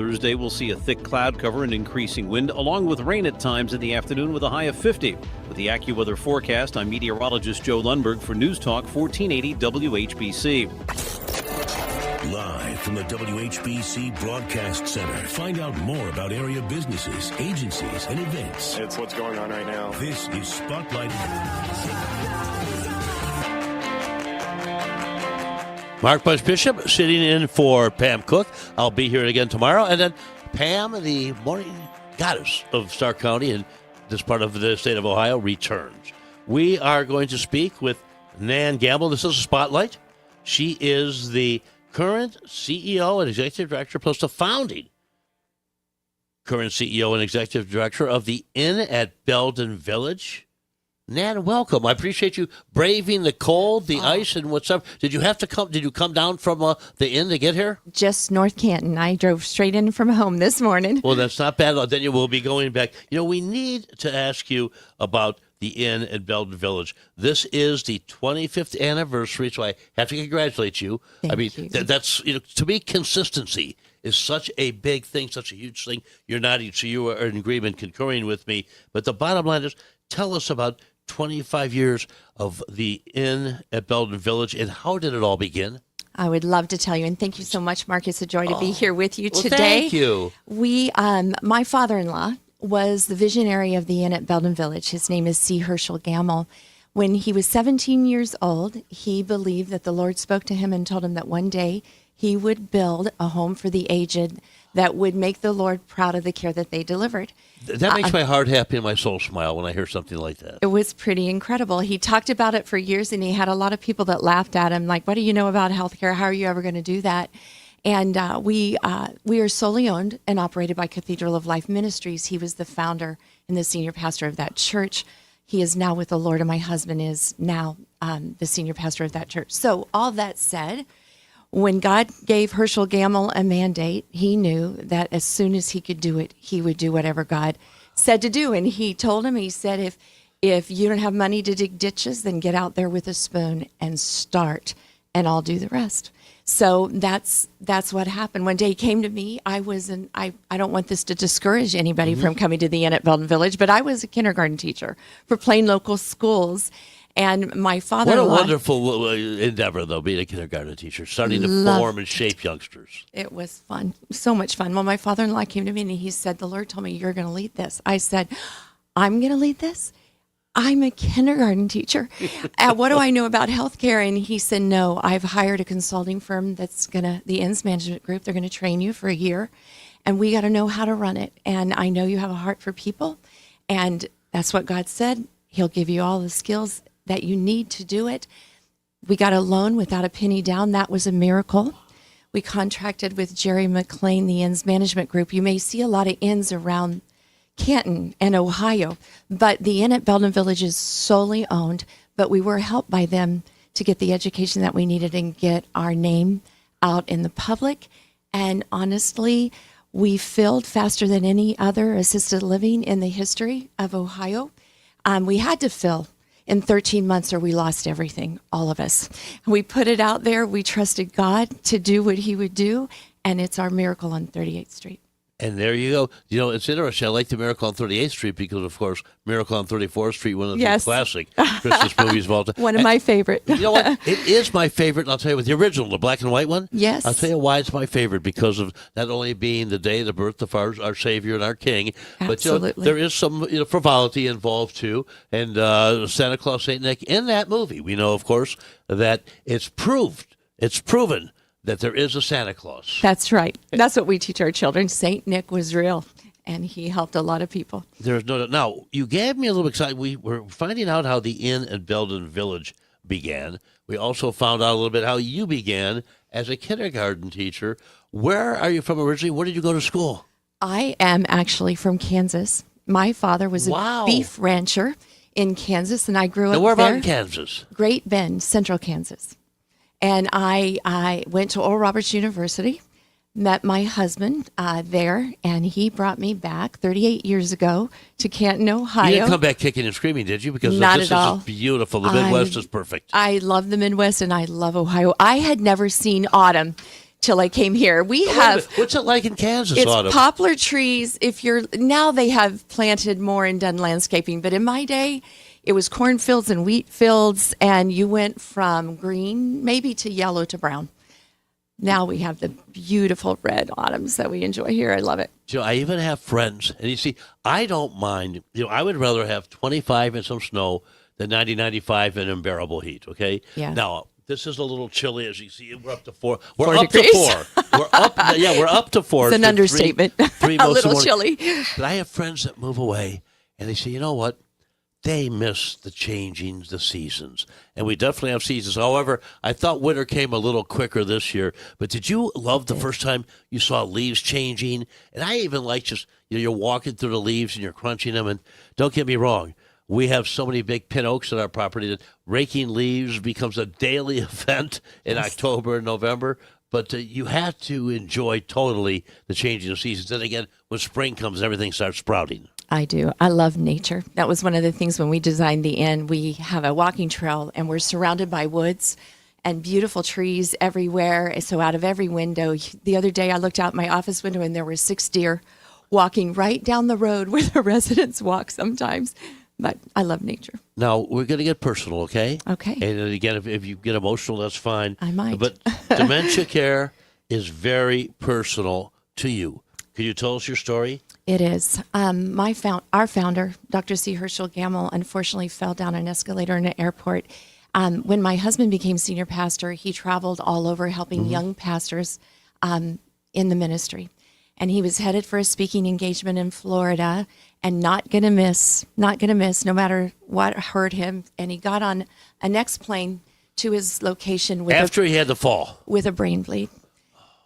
Thursday, we'll see a thick cloud cover and increasing wind, along with rain at times in the afternoon with a high of 50. With the AccuWeather forecast, I'm meteorologist Joe Lundberg for News Talk 1480 WHBC. Live from the WHBC Broadcast Center. Find out more about area businesses, agencies, and events. It's what's going on right now. This is Spotlight. Mark Bush Bishop sitting in for Pam Cook. I'll be here again tomorrow. And then Pam, the morning goddess of Stark County and this part of the state of Ohio, returns. We are going to speak with Nan Gamble. This is a Spotlight. She is the current CEO and executive director, plus the founding current CEO and executive director of the Inn at Belden Village. Nan, welcome. I appreciate you braving the cold, the ice, and what's up. Did you come down from the inn to get here? Just North Canton. I drove straight in from home this morning. Well, that's not bad. Then you will be going back. We need to ask you about the Inn at Belden Village. This is the 25th anniversary, so I have to congratulate you. Thank you. That's, to me, consistency is such a big thing, such a huge thing. You're nodding, so you are in agreement, concurring with me. But the bottom line is, tell us about 25 years of the Inn at Belden Village, and how did it all begin? I would love to tell you, and thank you so much, Mark. It's a joy to be here with you today. Thank you. My father-in-law was the visionary of the Inn at Belden Village. His name is C. Herschel Gamble. When he was 17 years old, he believed that the Lord spoke to him and told him that one day he would build a home for the aged that would make the Lord proud of the care that they delivered. That makes my heart happy and my soul smile when I hear something like that. It was pretty incredible. He talked about it for years, and he had a lot of people that laughed at him, like, what do you know about healthcare? How are you ever going to do that? And we are solely owned and operated by Cathedral of Life Ministries. He was the founder and the senior pastor of that church. He is now with the Lord, and my husband is now the senior pastor of that church. So all that said, when God gave Herschel Gamble a mandate, he knew that as soon as he could do it, he would do whatever God said to do. And he told him, he said, if you don't have money to dig ditches, then get out there with a spoon and start, and I'll do the rest. So that's what happened. One day he came to me. I don't want this to discourage anybody from coming to the Inn at Belden Village, but I was a kindergarten teacher for plain local schools. And my father-in-law... What a wonderful endeavor, though, being a kindergarten teacher, starting to form and shape youngsters. It was fun, so much fun. Well, my father-in-law came to me and he said, the Lord told me you're going to lead this. I said, I'm going to lead this? I'm a kindergarten teacher. What do I know about healthcare? And he said, no, I've hired a consulting firm that's the Inn's Management Group. They're going to train you for a year, and we got to know how to run it. And I know you have a heart for people, and that's what God said. He'll give you all the skills that you need to do it. We got a loan without a penny down. That was a miracle. We contracted with Jerry McLean, the Inn's Management Group. You may see a lot of inns around Canton and Ohio, but the Inn at Belden Village is solely owned, but we were helped by them to get the education that we needed and get our name out in the public. And honestly, we filled faster than any other assisted living in the history of Ohio. We had to fill in 13 months or we lost everything, all of us. We put it out there. We trusted God to do what he would do, and it's our miracle on 38th Street. And there you go. It's interesting. I like the Miracle on 38th Street because, of course, Miracle on 34th Street, one of the classic Christmas movies of all time. One of my favorite. You know what? It is my favorite, and I'll tell you, with the original, the black and white one. Yes. I'll tell you why it's my favorite, because of not only being the day, the birth of our Savior and our King, Absolutely. but there is some frivolity involved, too. And Santa Claus, St. Nick, in that movie, we know, of course, that it's proven that there is a Santa Claus. That's right. That's what we teach our children. St. Nick was real, and he helped a lot of people. There's no doubt. Now, you gave me a little excited. We were finding out how the Inn at Belden Village began. We also found out a little bit how you began as a kindergarten teacher. Where are you from originally? Where did you go to school? I am actually from Kansas. My father was a beef rancher in Kansas, and I grew up there. Where about in Kansas? Great Bend, Central Kansas. And I went to Oral Roberts University, met my husband there, and he brought me back 38 years ago to Canton, Ohio. You didn't come back kicking and screaming, did you? Because Not this at all. is beautiful. The Midwest is perfect. I love the Midwest, and I love Ohio. I had never seen autumn till I came here. We Wait a have minute. What's it like in Kansas it's autumn? poplar trees. Now they have planted more and done landscaping, but in my day, it was cornfields and wheat fields, and you went from green maybe to yellow to brown. Now we have the beautiful red autumns that we enjoy here. I love it. I even have friends, and you see, I don't mind. I would rather have 25 and some snow than 90, 95 and unbearable heat. Okay. Yeah. Now this is a little chilly, as you see. We're up to 4. We're 4 up degrees. to 4. We're up. Yeah, we're up to 4. It's an understatement. Three A most of the little morning. chilly. But I have friends that move away, and they say, you know what? They miss the changing the seasons. And we definitely have seasons. However, I thought winter came a little quicker this year. But did you love the first time you saw leaves changing? And I even like just, you're walking through the leaves and you're crunching them. And don't get me wrong, we have so many big pin oaks on our property that raking leaves becomes a daily event in October and November. But you have to enjoy totally the changing of seasons. And again, when spring comes, everything starts sprouting. I do. I love nature. That was one of the things when we designed the inn. We have a walking trail, and we're surrounded by woods and beautiful trees everywhere. So out of every window, the other day I looked out my office window, and there were 6 deer walking right down the road where the residents walk sometimes. But I love nature. Now, we're going to get personal, okay? Okay. And again, if you get emotional, that's fine. I might. But dementia care is very personal to you. Could you tell us your story? It is. Our founder, Dr. C. Herschel Gamble, unfortunately fell down an escalator in an airport. When my husband became senior pastor, he traveled all over helping young pastors in the ministry. And he was headed for a speaking engagement in Florida and not going to miss, no matter what hurt him. And he got on a next plane to his location After he had the fall. with a brain bleed.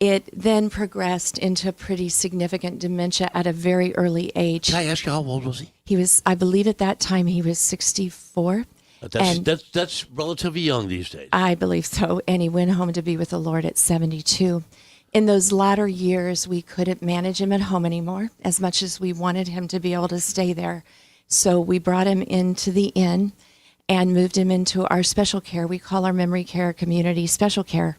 It then progressed into pretty significant dementia at a very early age. Can I ask you, how old was he? He was, I believe at that time, he was 64. That's relatively young these days. I believe so. And he went home to be with the Lord at 72. In those latter years, we couldn't manage him at home anymore as much as we wanted him to be able to stay there. So we brought him into the inn and moved him into our special care. We call our memory care community special care.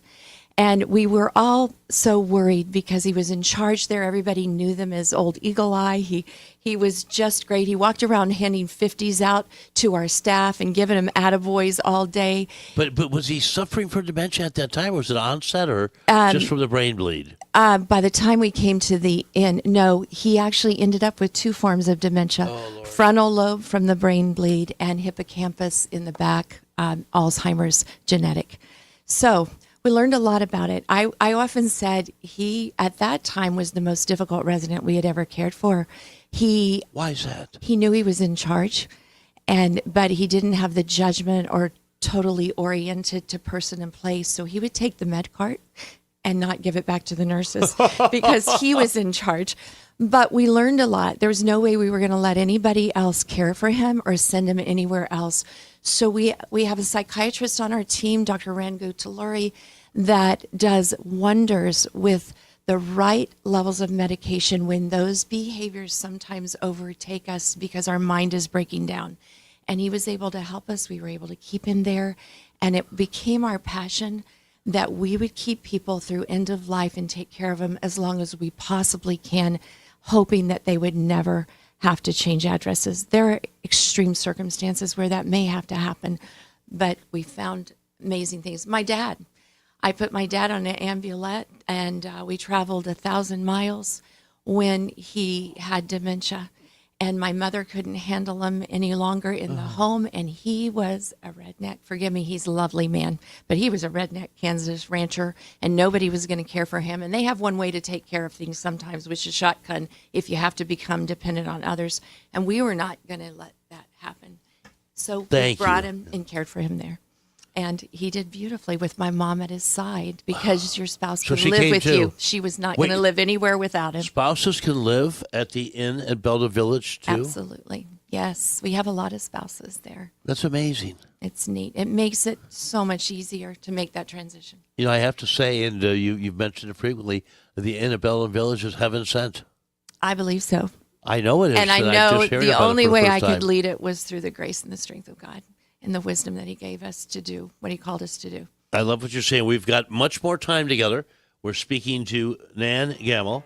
And we were all so worried because he was in charge there. Everybody knew them as Old Eagle Eye. He was just great. He walked around handing 50s out to our staff and giving them attaboys all day. But was he suffering from dementia at that time? Was it onset or just from the brain bleed? By the time we came to the inn, no, he actually ended up with 2 forms of dementia. Frontal lobe from the brain bleed and hippocampus in the back, Alzheimer's genetic. So we learned a lot about it. I often said he, at that time, was the most difficult resident we had ever cared for. Why is that? He knew he was in charge, but he didn't have the judgment or totally oriented to person and place. So he would take the med cart and not give it back to the nurses because he was in charge. But we learned a lot. There was no way we were going to let anybody else care for him or send him anywhere else. So we have a psychiatrist on our team, Dr. Rangu Taluri, that does wonders with the right levels of medication when those behaviors sometimes overtake us because our mind is breaking down. And he was able to help us. We were able to keep him there. And it became our passion that we would keep people through end of life and take care of them as long as we possibly can, hoping that they would never have to change addresses. There are extreme circumstances where that may have to happen, but we found amazing things. I put my dad on an ambulette, and we traveled 1,000 miles when he had dementia, and my mother couldn't handle him any longer in the home, and he was a redneck. Forgive me, he's a lovely man, but he was a redneck Kansas rancher, and nobody was going to care for him. And they have one way to take care of things sometimes, which is shotgun, if you have to become dependent on others. And we were not going to let that happen. So we brought him and cared for him there. And he did beautifully with my mom at his side because your spouse can live with you. She was not going to live anywhere without him. Spouses can live at the inn at Belden Village, too? Absolutely. Yes. We have a lot of spouses there. That's amazing. It's neat. It makes it so much easier to make that transition. I have to say, and you've mentioned it frequently, the inn at Belden Village is heaven sent. I believe so. I know it is. And I know the only way I could lead it was through the grace and the strength of God and the wisdom that he gave us to do what he called us to do. I love what you're saying. We've got much more time together. We're speaking to Nan Gamble,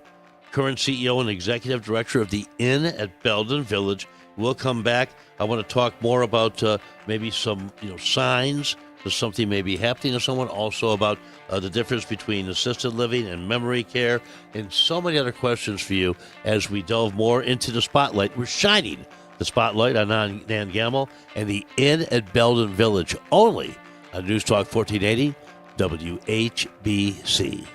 current CEO and executive director of the Inn at Belden Village. We'll come back. I want to talk more about maybe some signs that something may be happening to someone, also about the difference between assisted living and memory care, and so many other questions for you as we delve more into the spotlight. We're shining the spotlight on Nan Gamble and the Inn at Belden Village, only on News Talk 1480 WHBC.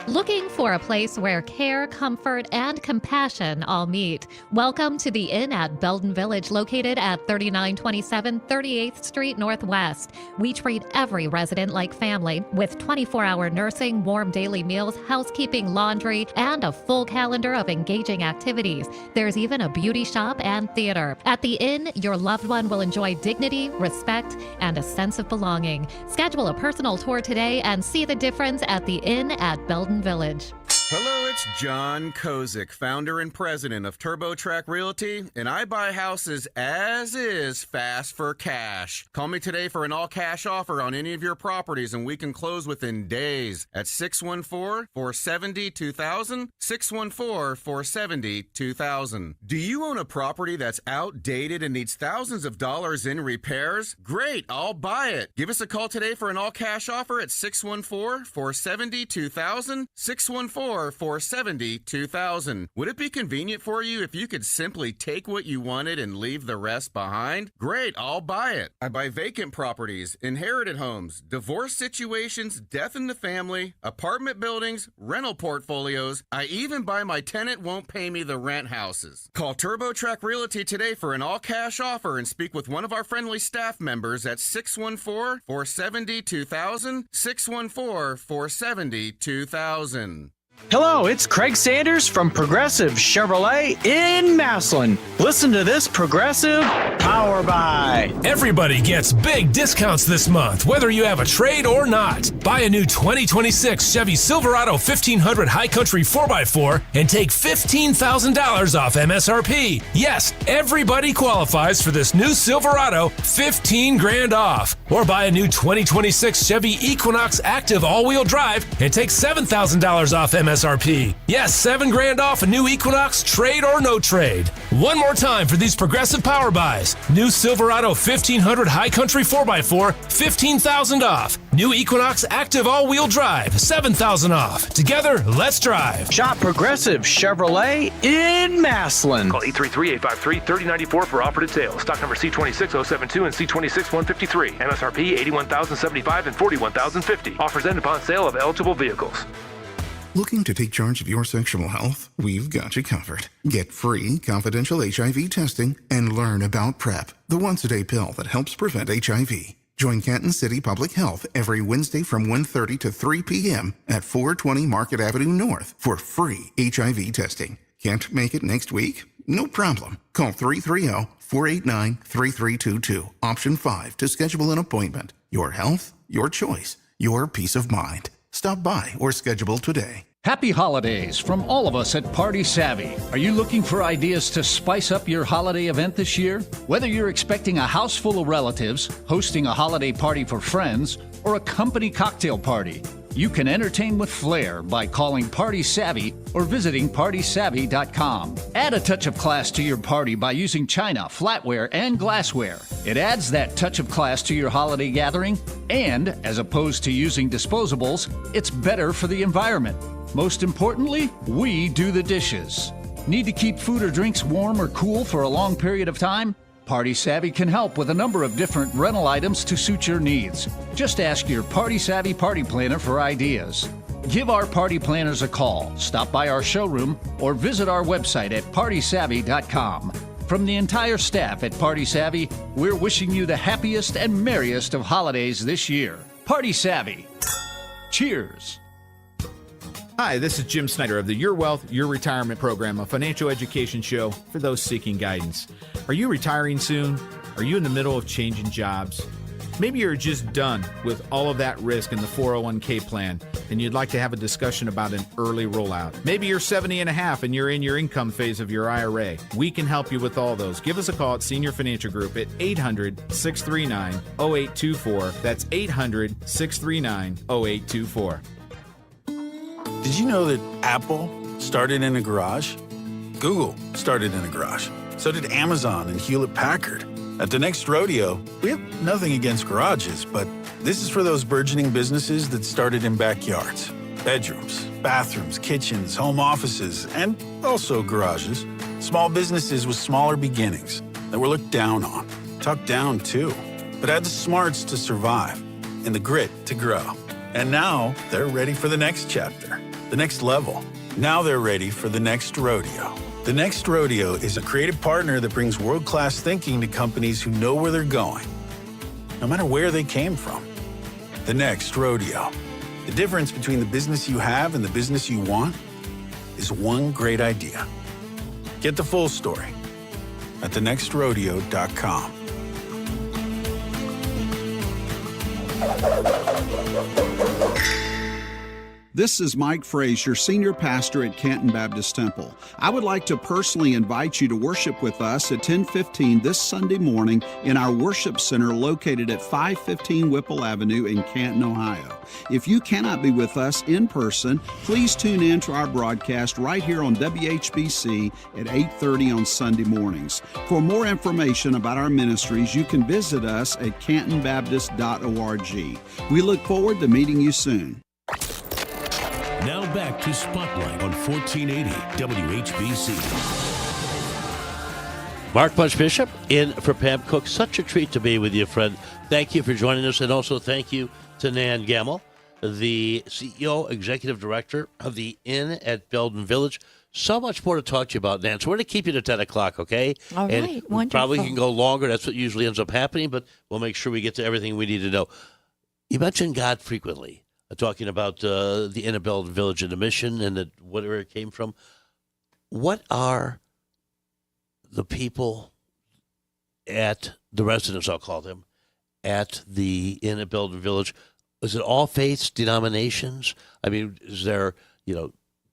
Looking for a place where care, comfort, and compassion all meet. Welcome to the Inn at Belden Village, located at 3927 38th Street Northwest. We treat every resident like family with 24-hour nursing, warm daily meals, housekeeping, laundry, and a full calendar of engaging activities. There's even a beauty shop and theater. At the Inn, your loved one will enjoy dignity, respect, and a sense of belonging. Schedule a personal tour today and see the difference at the Inn at Belden Village. Hello, it's John Kozik, founder and president of TurboTrack Realty, and I buy houses as is, fast for cash. Call me today for an all-cash offer on any of your properties, and we can close within days at 614-470-2000, 614-470-2000. Do you own a property that's outdated and needs thousands of dollars in repairs? Great, I'll buy it. Give us a call today for an all-cash offer at 614-470-2000, 614-470-2000. Would it be convenient for you if you could simply take what you wanted and leave the rest behind? Great, I'll buy it. I buy vacant properties, inherited homes, divorce situations, death in the family, apartment buildings, rental portfolios. I even buy my tenant won't pay me the rent houses. Call TurboTrack Realty today for an all-cash offer and speak with one of our friendly staff members at 614-470-2000, 614-470-2000. Hello, it's Craig Sanders from Progressive Chevrolet in Massillon. Listen to this Progressive Power Buy. Everybody gets big discounts this month, whether you have a trade or not. Buy a new 2026 Chevy Silverado 1500 High Country 4x4 and take $15,000 off MSRP. Yes, everybody qualifies for this new Silverado, $15,000 off. Or buy a new 2026 Chevy Equinox Active all-wheel drive and take $7,000 off MSRP. Yes, $7,000 off a new Equinox, trade or no trade. One more time for these Progressive Power Buys. New Silverado 1500 High Country 4x4, $15,000 off. New Equinox Active all-wheel drive, $7,000 off. Together, let's drive. Shop Progressive Chevrolet in Massillon. Call 833-853-3094 for offer details. Stock number C26072 and C26153. MSRP $81,075 and $41,050. Offers end upon sale of eligible vehicles. Looking to take charge of your sexual health? We've got you covered. Get free confidential HIV testing and learn about PrEP, the once-a-day pill that helps prevent HIV. Join Canton City Public Health every Wednesday from 1:30 to 3 p.m. at 420 Market Avenue North for free HIV testing. Can't make it next week? No problem. Call 330-489-3322, option 5 to schedule an appointment. Your health, your choice, your peace of mind. Stop by or schedule today. Happy holidays from all of us at Party Savvy. Are you looking for ideas to spice up your holiday event this year? Whether you're expecting a house full of relatives, hosting a holiday party for friends, or a company cocktail party, you can entertain with flair by calling Party Savvy or visiting PartySavvy.com. Add a touch of class to your party by using china, flatware, and glassware. It adds that touch of class to your holiday gathering, and as opposed to using disposables, it's better for the environment. Most importantly, we do the dishes. Need to keep food or drinks warm or cool for a long period of time? Party Savvy can help with a number of different rental items to suit your needs. Just ask your Party Savvy party planner for ideas. Give our party planners a call, stop by our showroom, or visit our website at PartySavvy.com. From the entire staff at Party Savvy, we're wishing you the happiest and merriest of holidays this year. Party Savvy. Cheers. Hi, this is Jim Snyder of the Your Wealth, Your Retirement program, a financial education show for those seeking guidance. Are you retiring soon? Are you in the middle of changing jobs? Maybe you're just done with all of that risk in the 401k plan and you'd like to have a discussion about an early rollout. Maybe you're 70 and a half and you're in your income phase of your IRA. We can help you with all those. Give us a call at Senior Financial Group at 800-639-0824. That's 800-639-0824. Did you know that Apple started in a garage? Google started in a garage. So did Amazon and Hewlett-Packard. At the next rodeo, we have nothing against garages, but this is for those burgeoning businesses that started in backyards, bedrooms, bathrooms, kitchens, home offices, and also garages. Small businesses with smaller beginnings that were looked down on, tucked down too, but had the smarts to survive and the grit to grow. And now they're ready for the next chapter, the next level. Now they're ready for the next rodeo. The Next Rodeo is a creative partner that brings world-class thinking to companies who know where they're going, no matter where they came from. The Next Rodeo. The difference between the business you have and the business you want is one great idea. Get the full story at thenextrodeo.com. This is Mike Frazier, Senior Pastor at Canton Baptist Temple. I would like to personally invite you to worship with us at 10:15 this Sunday morning in our worship center located at 515 Whipple Avenue in Canton, Ohio. If you cannot be with us in person, please tune in to our broadcast right here on WHBC at 8:30 on Sunday mornings. For more information about our ministries, you can visit us at cantonbaptist.org. We look forward to meeting you soon. Now back to Spotlight on 1480 WHBC. Mark Bunch Bishop in for Pam Cook. Such a treat to be with you, friend. Thank you for joining us, and also thank you to Nan Gamble, the CEO, Executive Director of the Inn at Belden Village. So much more to talk to you about, Nan. So we're going to keep you to 10 o'clock, okay? All and right, wonderful. Probably can go longer. That's what usually ends up happening, but we'll make sure we get to everything we need to know. You mentioned God frequently. Talking about the Inn at Belden Village and the mission and whatever it came from. What are the people at the residents, I'll call them, at the Inn at Belden Village? Is it all faiths, denominations? I mean, is there,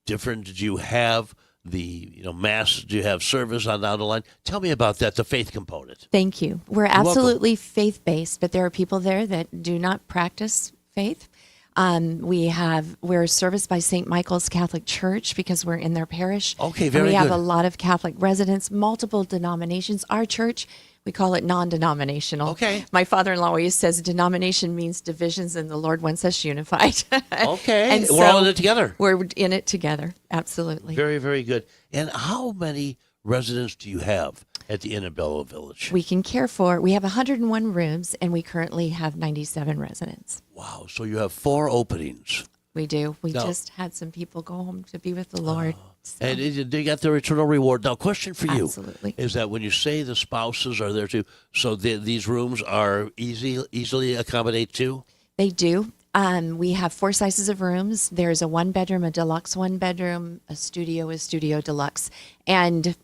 different, did you have the, mass, do you have service on down the line? Tell me about that, the faith component. Thank you. We're absolutely faith-based, but there are people there that do not practice faith. We're serviced by St. Michael's Catholic Church because we're in their parish. Okay, very good. We have a lot of Catholic residents, multiple denominations. Our church, we call it non-denominational. Okay. My father-in-law always says denomination means divisions and the Lord wants us unified. Okay. And we're all in it together. We're in it together. Absolutely. Very, very good. And how many residents do you have at the Inn at Belden Village? We have 101 rooms, and we currently have 97 residents. Wow. So you have 4 openings. We do. We just had some people go home to be with the Lord. So. And they got their eternal reward. Now, question for you. Absolutely. Is that when you say the spouses are there too, so these rooms are easily accommodate too? They do. We have 4 sizes of rooms. There's a 1-bedroom, a deluxe 1-bedroom, a studio deluxe. And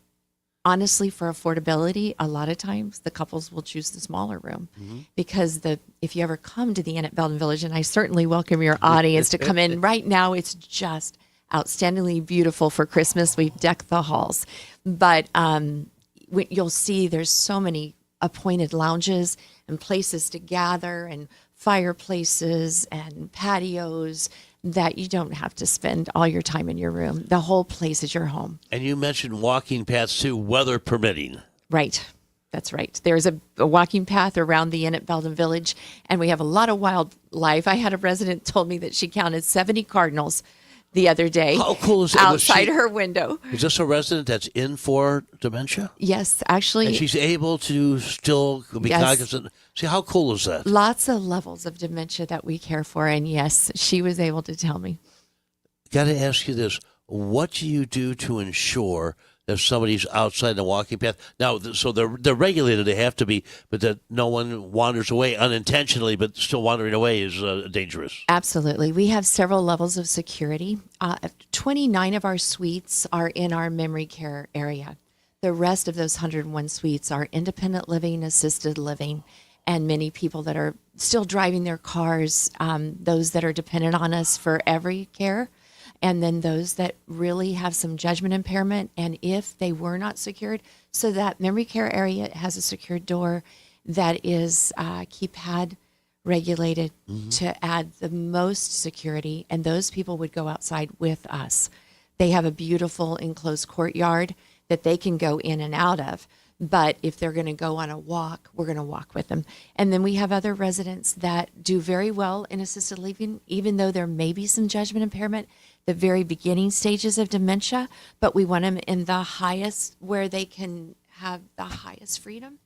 honestly, for affordability, a lot of times the couples will choose the smaller room because if you ever come to the Inn at Belden Village, and I certainly welcome your audience to come in. Right now, it's just outstandingly beautiful for Christmas. We've decked the halls. But you'll see there's so many appointed lounges and places to gather and fireplaces and patios that you don't have to spend all your time in your room. The whole place is your home. And you mentioned walking paths too, weather permitting. Right. That's right. There's a walking path around the Inn at Belden Village, and we have a lot of wildlife. I had a resident told me that she counted 70 cardinals the other day. How cool is that? Outside her window. Is this a resident that's in for dementia? Yes, actually. And she's able to still be cognizant. See, how cool is that? Lots of levels of dementia that we care for, and yes, she was able to tell me. Got to ask you this. What do you do to ensure that somebody's outside the walking path? Now, so they're regulated, they have to be, but that no one wanders away unintentionally, but still wandering away is dangerous. Absolutely. We have several levels of security. 29 of our suites are in our memory care area. The rest of those 101 suites are independent living, assisted living, and many people that are still driving their cars, those that are dependent on us for every care, and then those that really have some judgment impairment. And if they were not secured, so that memory care area has a secured door that is keypad regulated to add the most security, and those people would go outside with us. They have a beautiful enclosed courtyard that they can go in and out of. But if they're going to go on a walk, we're going to walk with them. And then we have other residents that do very well in assisted living, even though there may be some judgment impairment, the very beginning stages of dementia, but we want them in the highest, where they can have the highest freedom.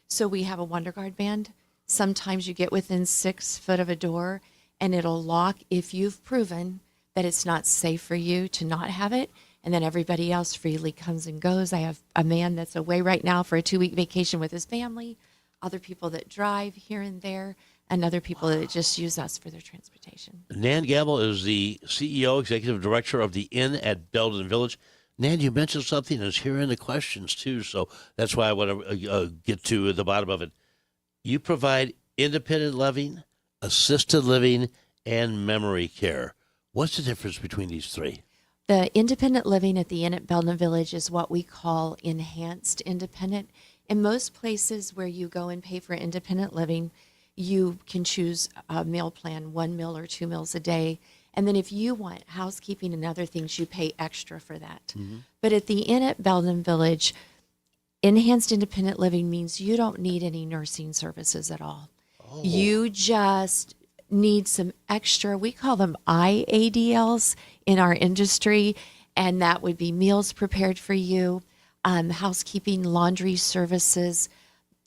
So we have a Wonder Guard band. Sometimes you get within 6 foot of a door and it'll lock if you've proven that it's not safe for you to not have it. And then everybody else freely comes and goes. I have a man that's away right now for a 2-week vacation with his family, other people that drive here and there, and other people that just use us for their transportation. Nan Gamble is the CEO, Executive Director of the Inn at Belden Village. Nan, you mentioned something that's here in the questions, too, so that's why I want to get to the bottom of it. You provide independent living, assisted living, and memory care. What's the difference between these three? The independent living at the Inn at Belden Village is what we call enhanced independent. In most places where you go and pay for independent living, you can choose a meal plan, 1 meal or 2 meals a day. And then if you want housekeeping and other things, you pay extra for that. But at the Inn at Belden Village, enhanced independent living means you don't need any nursing services at all. You just need some extra, we call them IADLs in our industry, and that would be meals prepared for you, housekeeping, laundry services.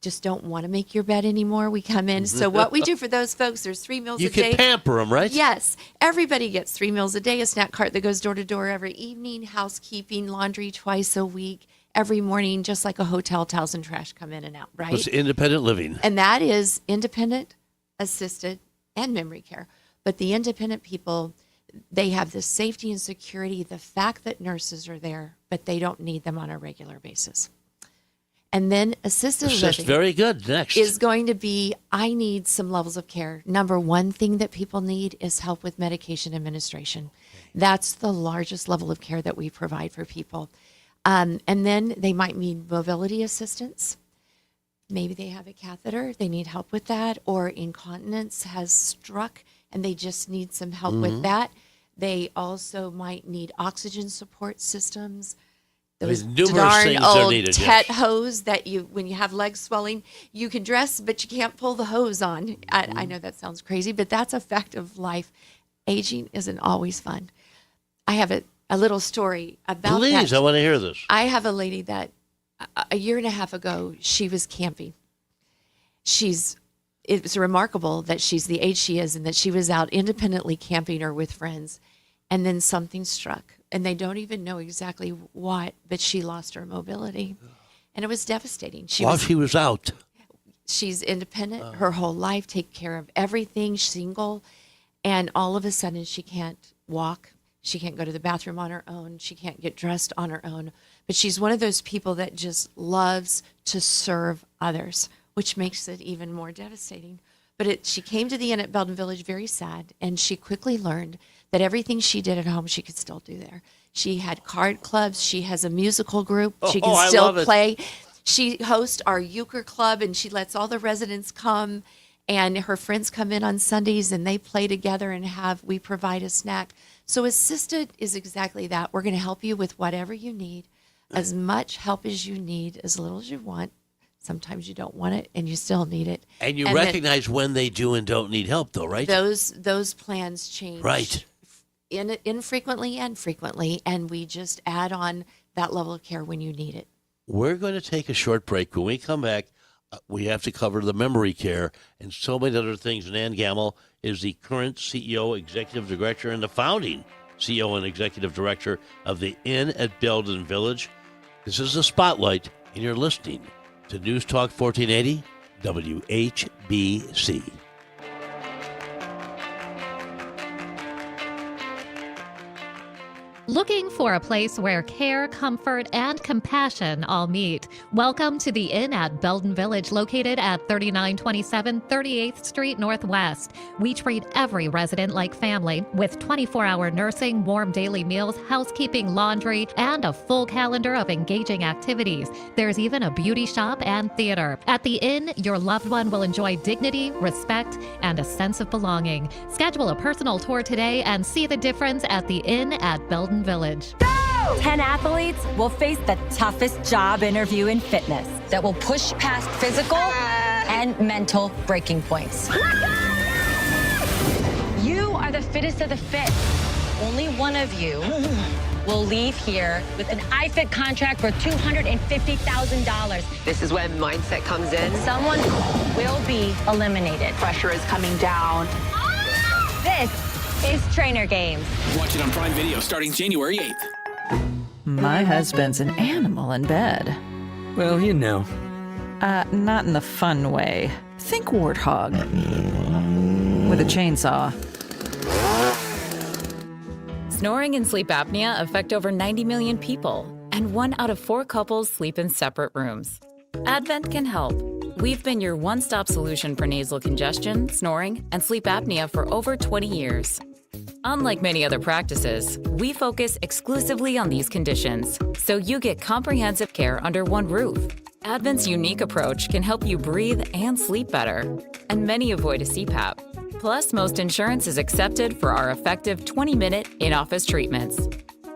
Just don't want to make your bed anymore. We come in. So what we do for those folks, there's 3 meals a day. You can pamper them, right? Yes. Everybody gets 3 meals a day, a snack cart that goes door to door every evening, housekeeping, laundry twice a week, every morning, just like a hotel. Towels and trash come in and out, right? It's independent living. And that is independent, assisted, and memory care. But the independent people, they have the safety and security, the fact that nurses are there, but they don't need them on a regular basis. And then assisted living very good. Next is going to be, I need some levels of care. Number one thing that people need is help with medication administration. That's the largest level of care that we provide for people. And then they might need mobility assistance. Maybe they have a catheter, they need help with that, or incontinence has struck and they just need some help with that. They also might need oxygen support systems. Those darn old TET hose that you, when you have leg swelling, you can dress, but you can't pull the hose on. I know that sounds crazy, but that's a fact of life. Aging isn't always fun. I have a little story about that. Please, I want to hear this. I have a lady that a year and a half ago, she was camping. It's remarkable that she's the age she is and that she was out independently camping or with friends. And then something struck. And they don't even know exactly what, but she lost her mobility. And it was devastating. She was out. She's independent her whole life, take care of everything, single. And all of a sudden, she can't walk. She can't go to the bathroom on her own. She can't get dressed on her own. But she's one of those people that just loves to serve others, which makes it even more devastating. But she came to the Inn at Belden Village very sad, and she quickly learned that everything she did at home, she could still do there. She had card clubs. She has a musical group. She can still play. She hosts our euchre club, and she lets all the residents come, and her friends come in on Sundays, and they play together and we provide a snack. So assisted is exactly that. We're going to help you with whatever you need, as much help as you need, as little as you want. Sometimes you don't want it, and you still need it. And you recognize when they do and don't need help, though, right? Those plans change. Right. Infrequently and frequently, and we just add on that level of care when you need it. We're going to take a short break. When we come back, we have to cover the memory care and so many other things. Nan Gamble is the current CEO, Executive Director, and the founding CEO and Executive Director of the Inn at Belden Village. This is the Spotlight, and you're listening to News Talk 1480 WHBC. Looking for a place where care, comfort, and compassion all meet? Welcome to the Inn at Belden Village, located at 3927 38th Street Northwest. We treat every resident like family with 24-hour nursing, warm daily meals, housekeeping, laundry, and a full calendar of engaging activities. There's even a beauty shop and theater. At the Inn, your loved one will enjoy dignity, respect, and a sense of belonging. Schedule a personal tour today and see the difference at the Inn at Belden Village. 10 athletes will face the toughest job interview in fitness that will push past physical and mental breaking points. You are the fittest of the fit. Only one of you will leave here with an iFit contract for $250,000. This is when mindset comes in. Someone will be eliminated. Pressure is coming down. This is Trainer Games. Watch it on Prime Video starting January 8th. My husband's an animal in bed. Well, you know. Not in the fun way. Think warthog. With a chainsaw. Snoring and sleep apnea affect over 90 million people, and 1 out of 4 couples sleep in separate rooms. Advent can help. We've been your one-stop solution for nasal congestion, snoring, and sleep apnea for over 20 years. Unlike many other practices, we focus exclusively on these conditions, so you get comprehensive care under one roof. Advent's unique approach can help you breathe and sleep better, and many avoid a CPAP. Plus, most insurance is accepted for our effective 20-minute in-office treatments.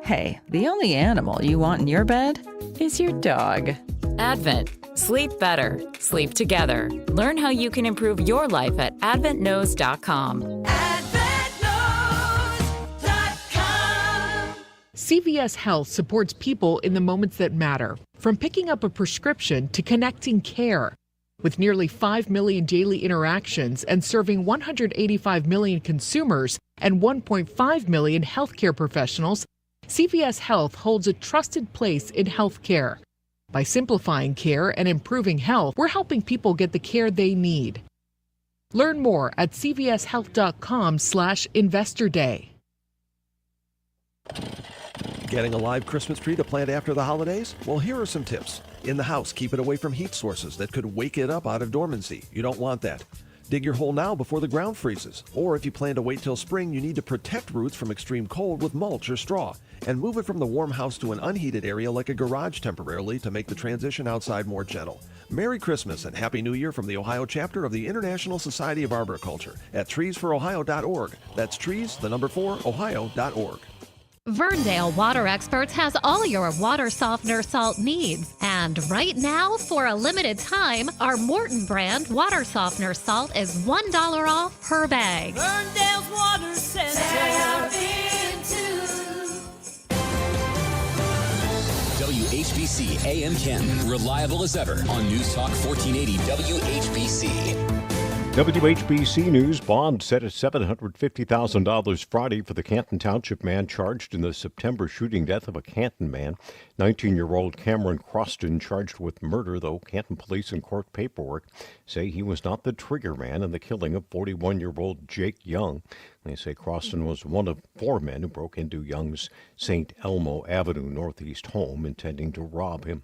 Hey, the only animal you want in your bed is your dog. Advent. Sleep better. Sleep together. Learn how you can improve your life at adventknows.com. CVS Health supports people in the moments that matter, from picking up a prescription to connecting care. With nearly 5 million daily interactions and serving 185 million consumers and 1.5 million healthcare professionals, CVS Health holds a trusted place in healthcare. By simplifying care and improving health, we're helping people get the care they need. Learn more at cvshealth.com/Investor Day. Getting a live Christmas tree to plant after the holidays? Well, here are some tips. In the house, keep it away from heat sources that could wake it up out of dormancy. You don't want that. Dig your hole now before the ground freezes. Or if you plan to wait till spring, you need to protect roots from extreme cold with mulch or straw. And move it from the warm house to an unheated area like a garage temporarily to make the transition outside more gentle. Merry Christmas and Happy New Year from the Ohio chapter of the International Society of Arboriculture at treesforohio.org. That's trees, the number 4, ohio.org. Verndale Water Experts has all your water softener salt needs. And right now, for a limited time, our Morton brand water softener salt is $1 off per bag. Verndale's Water Center. WHBC AM Canton, reliable as ever on News Talk 1480 WHBC. WHBC News bond set at $750,000 Friday for the Canton Township man charged in the September shooting death of a Canton man. 19-year-old Cameron Croston charged with murder, though Canton police and court paperwork say he was not the trigger man in the killing of 41-year-old Jake Young. They say Croston was one of 4 men who broke into Young's St. Elmo Avenue Northeast home intending to rob him.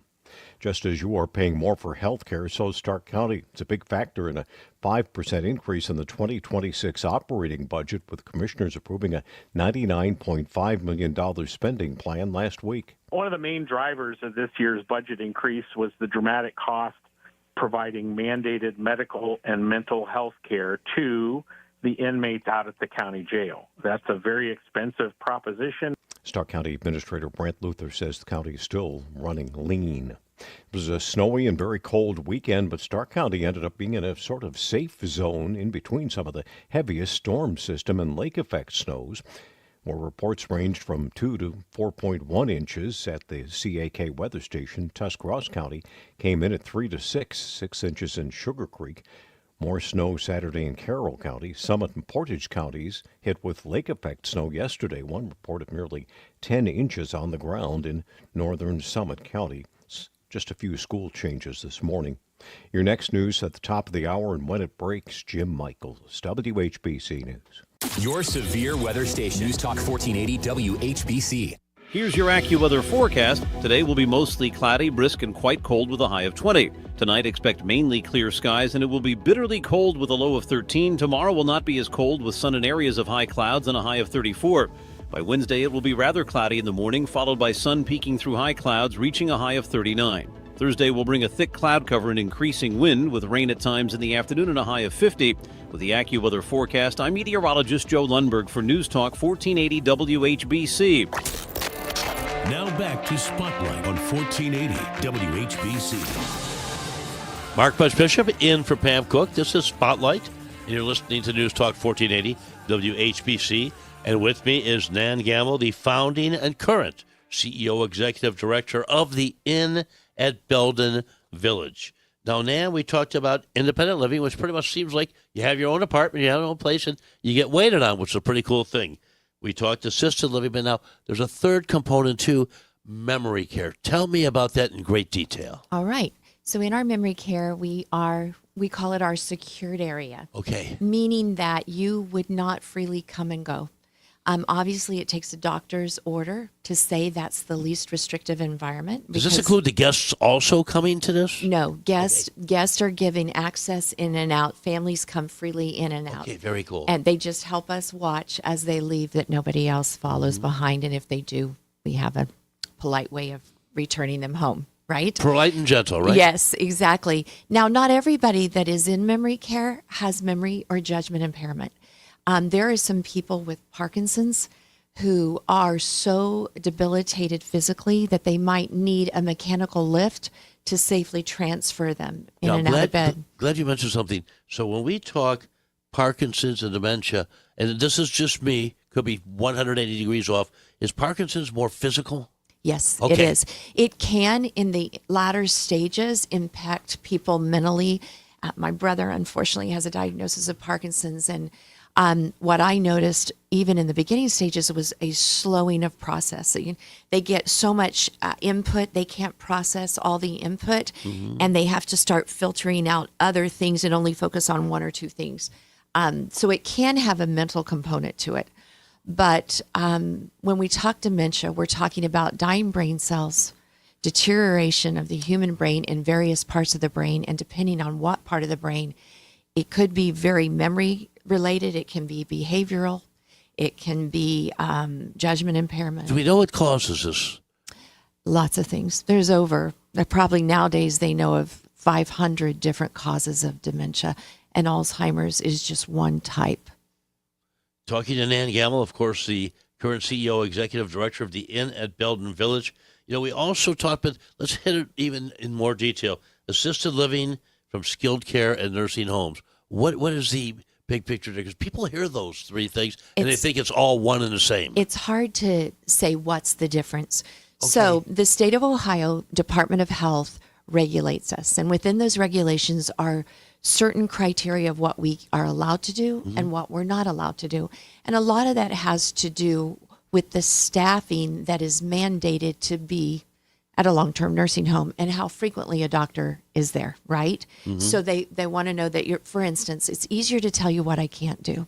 Just as you are paying more for health care, so is Stark County. It's a big factor in a 5% increase in the 2026 operating budget, with commissioners approving a $99.5 million spending plan last week. One of the main drivers of this year's budget increase was the dramatic cost providing mandated medical and mental health care to the inmates out at the county jail. That's a very expensive proposition. Stark County Administrator Brant Luther says the county is still running lean. It was a snowy and very cold weekend, but Stark County ended up being in a sort of safe zone in between some of the heaviest storm system and lake effect snows, where reports ranged from 2 to 4.1 inches at the CAK weather station. Tuscarawas County came in at 3 to 6 inches in Sugar Creek. More snow Saturday in Carroll County. Summit and Portage counties hit with lake effect snow yesterday. One report of nearly 10 inches on the ground in northern Summit County. Just a few school changes this morning. Your next news at the top of the hour, and when it breaks, Jim Michaels, WHBC News. Your severe weather station, News Talk 1480 WHBC. Here's your AccuWeather forecast. Today will be mostly cloudy, brisk, and quite cold with a high of 20. Tonight, expect mainly clear skies, and it will be bitterly cold with a low of 13. Tomorrow will not be as cold with sun in areas of high clouds and a high of 34. By Wednesday, it will be rather cloudy in the morning, followed by sun peeking through high clouds, reaching a high of 39. Thursday will bring a thick cloud cover and increasing wind, with rain at times in the afternoon and a high of 50. With the AccuWeather forecast, I'm meteorologist Joe Lundberg for News Talk 1480 WHBC. Now back to Spotlight on 1480 WHBC. Mark Bishop in for Pam Cook. This is Spotlight, and you're listening to News Talk 1480 WHBC. And with me is Nan Gamble, the founding and current CEO Executive Director of the Inn at Belden Village. Now, Nan, we talked about independent living, which pretty much seems like you have your own apartment, you have your own place, and you get waited on, which is a pretty cool thing. We talked assisted living, but now there's a third component too, memory care. Tell me about that in great detail. All right. So in our memory care, we call it our secured area. Okay. Meaning that you would not freely come and go. Obviously, it takes a doctor's order to say that's the least restrictive environment. Does this include the guests also coming to this? No, guests are given access in and out. Families come freely in and out. Okay, very cool. And they just help us watch as they leave that nobody else follows behind. And if they do, we have a polite way of returning them home, right? Polite and gentle, right? Yes, exactly. Now, not everybody that is in memory care has memory or judgment impairment. There are some people with Parkinson's who are so debilitated physically that they might need a mechanical lift to safely transfer them in and out of bed. Glad you mentioned something. So when we talk Parkinson's and dementia, and this is just me, could be 180 degrees off, is Parkinson's more physical? Yes, Okay. it is. It can, in the latter stages, impact people mentally. My brother, unfortunately, has a diagnosis of Parkinson's, and what I noticed, even in the beginning stages, was a slowing of processing. They get so much input, they can't process all the input, and they have to start filtering out other things and only focus on one or two things. So it can have a mental component to it. But when we talk dementia, we're talking about dying brain cells, deterioration of the human brain in various parts of the brain, and depending on what part of the brain, it could be very memory related, it can be behavioral, it can be judgment impairment. Do we know what causes this? Lots of things. There's probably nowadays they know of 500 different causes of dementia, and Alzheimer's is just one type. Talking to Nan Gamble, of course, the current CEO, Executive Director of the Inn at Belden Village. You know, we also talked, but let's hit it even in more detail. Assisted living from skilled care and nursing homes. What is the big picture there? Because people hear those three things and they think it's all one and the same. It's hard to say what's the difference. Okay. So the state of Ohio Department of Health regulates us. And within those regulations are certain criteria of what we are allowed to do and what we're not allowed to do. And a lot of that has to do with the staffing that is mandated to be at a long-term nursing home and how frequently a doctor is there, right? So they want to know that for instance, it's easier to tell you what I can't do.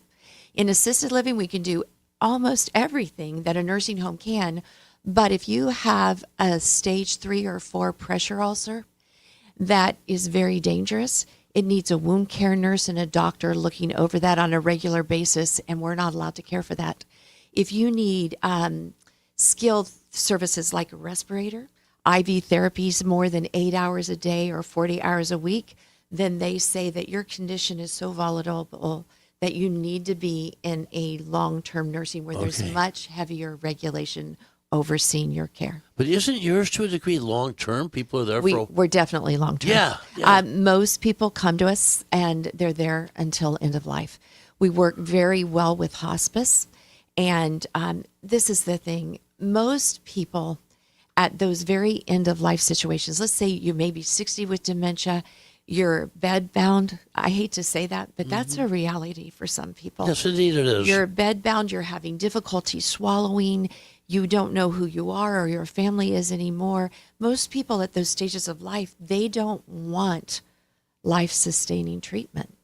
In assisted living, we can do almost everything that a nursing home can, but if you have a stage 3 or 4 pressure ulcer, that is very dangerous. It needs a wound care nurse and a doctor looking over that on a regular basis, and we're not allowed to care for that. If you need skilled services like a respirator, IV therapies more than 8 hours a day or 40 hours a week, then they say that your condition is so volatile that you need to be in a long-term nursing where there's much heavier regulation overseeing your care. But isn't yours to a degree long-term? People are there We're definitely long-term. Yeah. Most people come to us and they're there until end of life. We work very well with hospice. And this is the thing. Most people at those very end of life situations, let's say you may be 60 with dementia, you're bed bound. I hate to say that, but that's a reality for some people. Yes, indeed it is. You're bed bound, you're having difficulty swallowing, you don't know who you are or your family is anymore. Most people at those stages of life, they don't want life-sustaining treatment.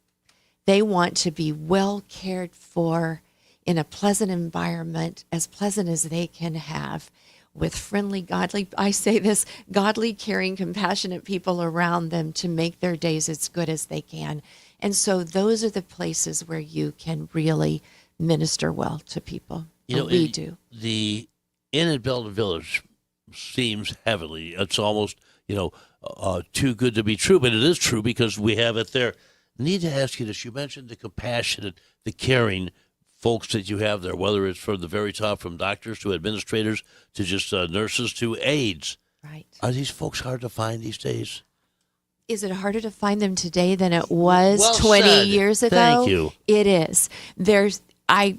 They want to be well cared for in a pleasant environment, as pleasant as they can have, with friendly, godly, I say this, godly, caring, compassionate people around them to make their days as good as they can. And so those are the places where you can really minister well to people. We do. The Inn at Belden Village seems heavily, it's almost, too good to be true, but it is true because we have it there. Need to ask you this. You mentioned the compassionate, the caring folks that you have there, whether it's from the very top, from doctors to administrators to just nurses to aides. Right. Are these folks hard to find these days? Is it harder to find them today than it was Well 20 said. years ago? Thank you. It is. I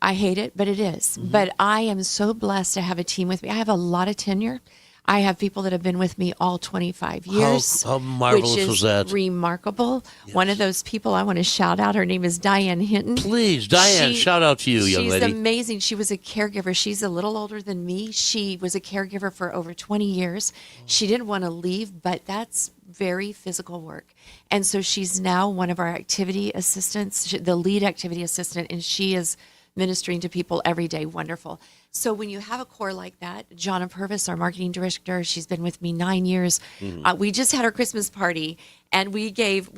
hate it, but it is. Mm-hmm. But I am so blessed to have a team with me. I have a lot of tenure. I have people that have been with me all 25 years. How marvelous which is was that? Remarkable. Yes. One of those people I want to shout out. Her name is Diane Hinton. Please, Diane, shout out to you, young lady. She's amazing. She was a caregiver. She's a little older than me. She was a caregiver for over 20 years. She didn't want to leave, but that's very physical work. And so she's now one of our activity assistants, the lead activity assistant, and she is ministering to people every day. Wonderful. So when you have a core like that, Jonna Purvis, our marketing director, she's been with me 9 years. Mm-hmm. We just had our Christmas party, and we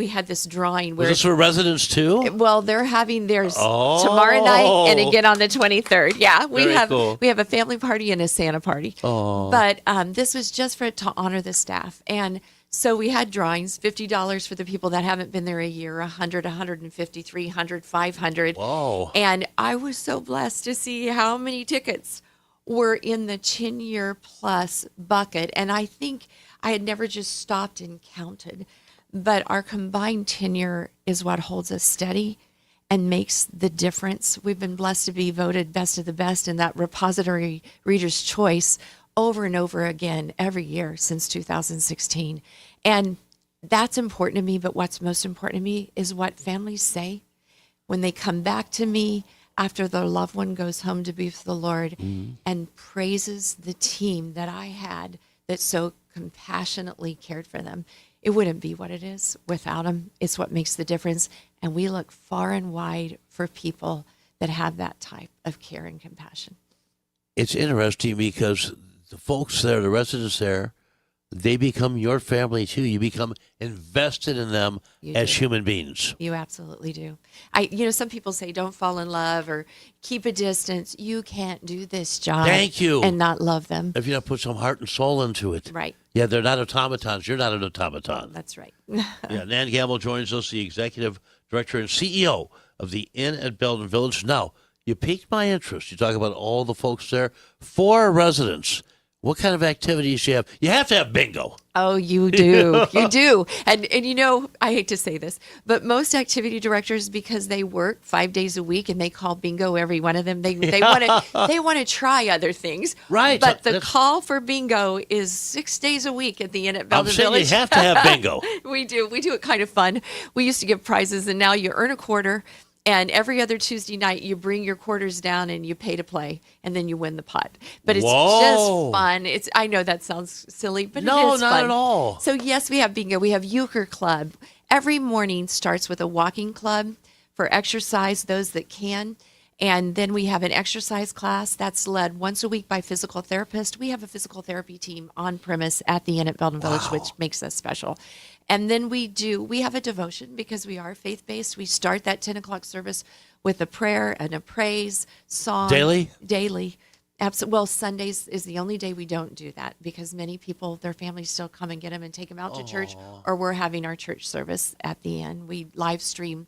had this drawing where Was this for residents too? well, they're having theirs tomorrow night and again on the 23rd. Yeah, we Very have cool. we have a family party and a Santa party. Oh. But this was just to honor the staff. And so we had drawings, $50 for the people that haven't been there a year, 100, 150, 300, 500. Whoa. And I was so blessed to see how many tickets were in the 10-year plus bucket. And I think I had never just stopped and counted. But our combined tenure is what holds us steady and makes the difference. We've been blessed to be voted best of the best in that repository Reader's Choice over and over again every year since 2016. And that's important to me, but what's most important to me is what families say when they come back to me after their loved one goes home to be with the Lord and praises the team that I had that so compassionately cared for them. It wouldn't be what it is without them. It's what makes the difference. And we look far and wide for people that have that type of care and compassion. It's interesting because the folks there, the residents there, they become your family too. You become invested in them as human beings. You absolutely do. Some people say don't fall in love or keep a distance. You can't do this job. Thank you. And not love them. If you don't put some heart and soul into it. Right. Yeah, they're not automatons. You're not an automaton. That's right. Yeah, Nan Gamble joins us, the executive director and CEO of the Inn at Belden Village. Now, you piqued my interest. You talk about all the folks there. 4 residents. What kind of activities do you have? You have to have bingo. Oh, you do. You do. And I hate to say this, but most activity directors, because they work 5 days a week and they call bingo every one of them, they want to try other things. Right. But the call for bingo is 6 days a week at the Inn at Belden I'm saying Village. you have to have bingo. We do. We do it kind of fun. We used to give prizes, and now you earn a quarter. And every other Tuesday night, you bring your quarters down and you pay to play, and then you win the pot. But it's just fun. I know that sounds silly, but it is fun. No, not at all. So yes, we have bingo. We have euchre club. Every morning starts with a walking club for exercise, those that can. And then we have an exercise class that's led once a week by physical therapist. We have a physical therapy team on premise at the Inn at Belden Village, which makes us special. And then we have a devotion because we are faith-based. We start that 10 o'clock service with a prayer and a praise song. Daily? Daily. Well, Sundays is the only day we don't do that because many people, their families still come and get them and take them out to church, or we're having our church service at the end. We live stream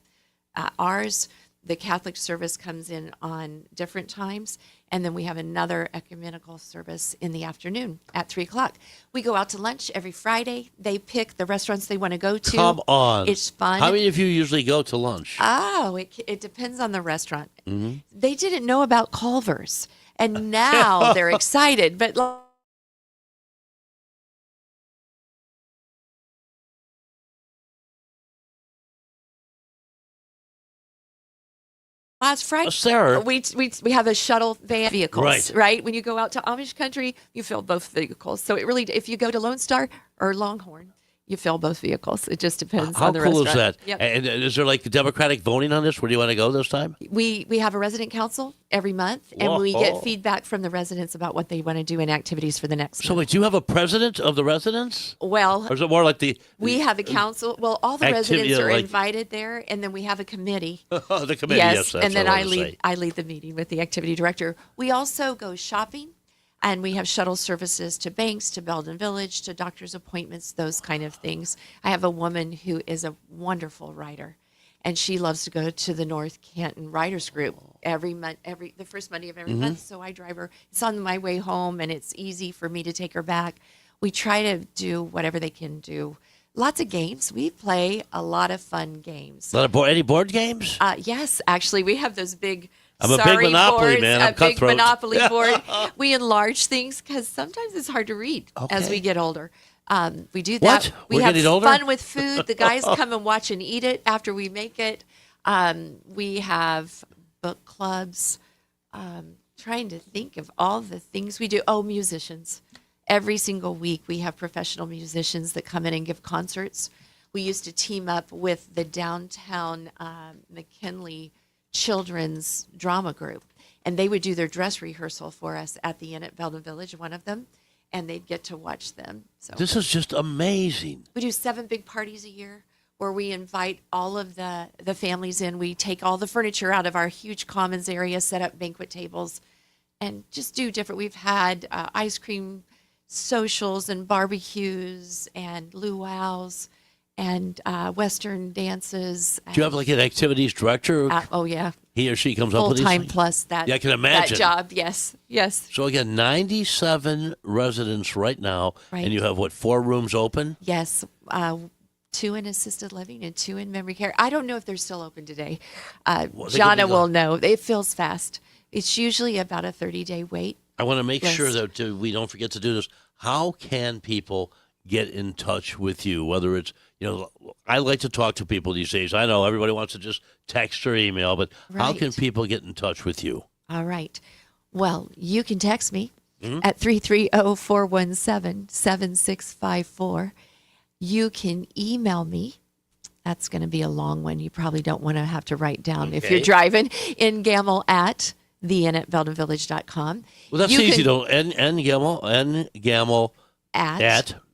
ours. The Catholic service comes in on different times, and then we have another ecumenical service in the afternoon at 3 o'clock. We go out to lunch every Friday. They pick the restaurants they want to go to. Come on. It's fun. How many of you usually go to lunch? Oh, it depends on the restaurant. Mm-hmm. They didn't know about Culver's, and now they're excited. But last Friday, Sarah, we have a shuttle van vehicles, right? When you go out to Amish country, you fill both vehicles. So it really, if you go to Lone Star or Longhorn, you fill both vehicles. It just depends How on the cool restaurant. is that? Yep. And is there like Democratic voting on this? Where do you want to go this time? We have a resident council every month, and we Whoa. get feedback from the residents about what they want to do in activities for the next So month. wait, do you have a president of the residents? Well, Or is it more like we have a council. Well, all the activity, residents are like- invited there, and then we have a committee. the committee? Yes, that's and then what I wanted to say. lead the meeting with the activity director. We also go shopping, and we have shuttle services to banks, to Belden Village, to doctor's appointments, those kind of things. I have a woman who is a wonderful writer, and she loves to go to the North Canton Writers Group every month, the first Monday of every month. So I drive her. It's on my way home, and it's easy for me to take her back. We try to do whatever they can do. Lots of games. We play a lot of fun games. Any board games? Yes, actually, we have those big. I'm a big Monopoly boards, man. I'm a big cutthroat. Monopoly board. We enlarge things because sometimes it's hard to read as we get older. We do that. What? We We're have getting older? fun with food. The guys come and watch and eat it after we make it. We have book clubs. Trying to think of all the things we do. Oh, musicians. Every single week we have professional musicians that come in and give concerts. We used to team up with the downtown McKinley Children's Drama Group, and they would do their dress rehearsal for us at the Inn at Belden Village, one of them, and they'd get to watch them. So This is just amazing. we do 7 big parties a year where we invite all of the families in. We take all the furniture out of our huge commons area, set up banquet tables, and just do different. We've had ice cream socials and barbecues and luau's and Western dances. Do you have like an activities director? Oh, yeah. He or she comes up with these Full-time things? plus that, Yeah, I can imagine. that job, yes. So again, 97 residents right now, Right. and you have, 4 rooms open? Yes, 2 in assisted living and 2 in memory care. I don't know if they're still open today. Well, they could be Jana will gone. know. It fills fast. It's usually about a 30-day wait. I want to make Yes. sure that we don't forget to do this. How can people get in touch with you? Whether it's, I like to talk to people these days. I know everybody wants to just text or email, but how can Right. people get in touch with you? All right. Well, you can text me Mhm. at 330-417-7654. You can email me. That's going to be a long one. You probably don't want to have to write down if you're Okay. driving. In Gamble at theinn@beldenvillage.com. Well, that's You easy, can- though. N-Gamble at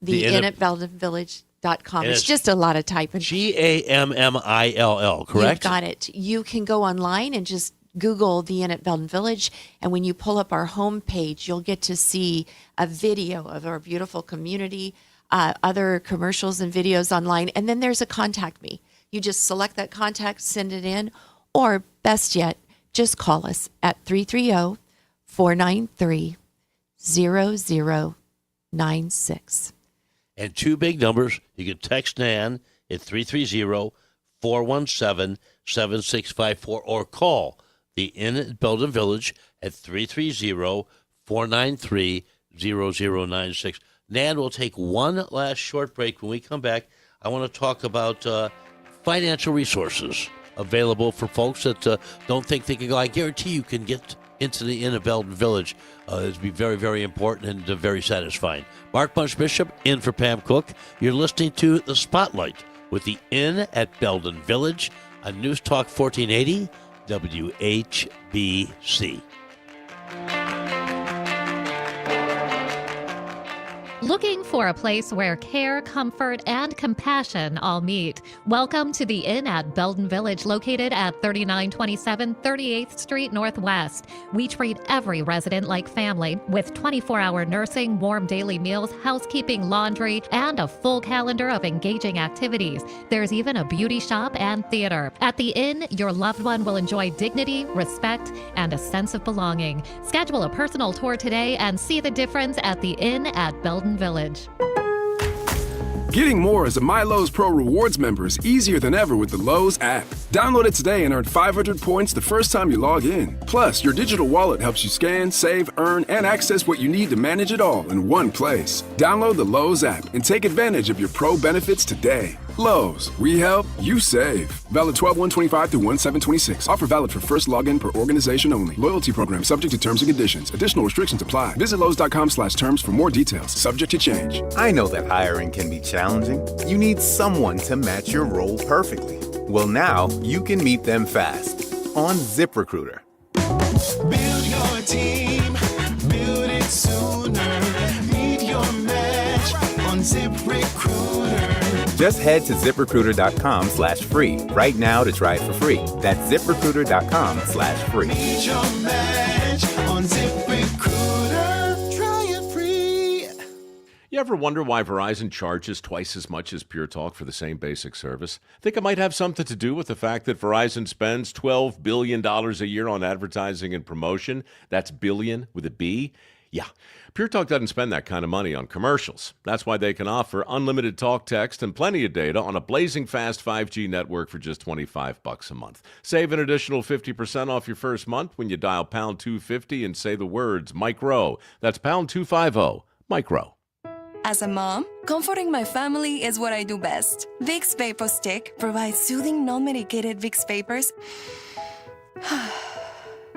theinn@beldenvillage.com. And It's it's just a lot of typing. GAMMILL, correct? You've got it. You can go online and just Google the Inn at Belden Village, and when you pull up our homepage, you'll get to see a video of our beautiful community, other commercials and videos online, and then there's a contact me. You just select that contact, send it in, or best yet, just call us at 330-493-0096. And 2 big numbers. You can text Nan at 330-417-7654 or call the Inn at Belden Village at 330-493-0096. Nan, we'll take one last short break. When we come back, I want to talk about financial resources available for folks that don't think they can go. I guarantee you can get into the Inn at Belden Village. It'd be very, very important and very satisfying. Mark Bunch Bishop in for Pam Cook. You're listening to The Spotlight with the Inn at Belden Village on News Talk 1480 WHBC. Looking for a place where care, comfort, and compassion all meet? Welcome to the Inn at Belden Village, located at 3927 38th Street Northwest. We treat every resident like family with 24-hour nursing, warm daily meals, housekeeping, laundry, and a full calendar of engaging activities. There's even a beauty shop and theater. At the Inn, your loved one will enjoy dignity, respect, and a sense of belonging. Schedule a personal tour today and see the difference at the Inn at Belden Village. Getting more as a MyLowe's Pro Rewards member is easier than ever with the Lowe's app. Download it today and earn 500 points the first time you log in. Plus, your digital wallet helps you scan, save, earn, and access what you need to manage it all in one place. Download the Lowe's app and take advantage of your Pro benefits today. Lowe's, we help, you save. Valid 12/1/25 through 1/7/26. Offer valid for first login per organization only. Loyalty program subject to terms and conditions. Additional restrictions apply. Visit Lowe's.com/terms for more details. Subject to change. I know that hiring can be challenging. You need someone to match your role perfectly. Well, now you can meet them fast on ZipRecruiter. Build your team, build it sooner. Meet your match on ZipRecruiter. Just head to ZipRecruiter.com/free right now to try it for free. That's ZipRecruiter.com/free. Meet your match on ZipRecruiter. Try it free. You ever wonder why Verizon charges twice as much as Pure Talk for the same basic service? Think it might have something to do with the fact that Verizon spends $12 billion a year on advertising and promotion. That's billion with a B. Yeah, Pure Talk doesn't spend that kind of money on commercials. That's why they can offer unlimited talk, text, and plenty of data on a blazing fast 5G network for just $25 a month. Save an additional 50% off your first month when you dial pound 250 and say the words Micro. That's pound 250, Micro. As a mom, comforting my family is what I do best. Vicks Vapor Stick provides soothing, non-medicated Vicks vapors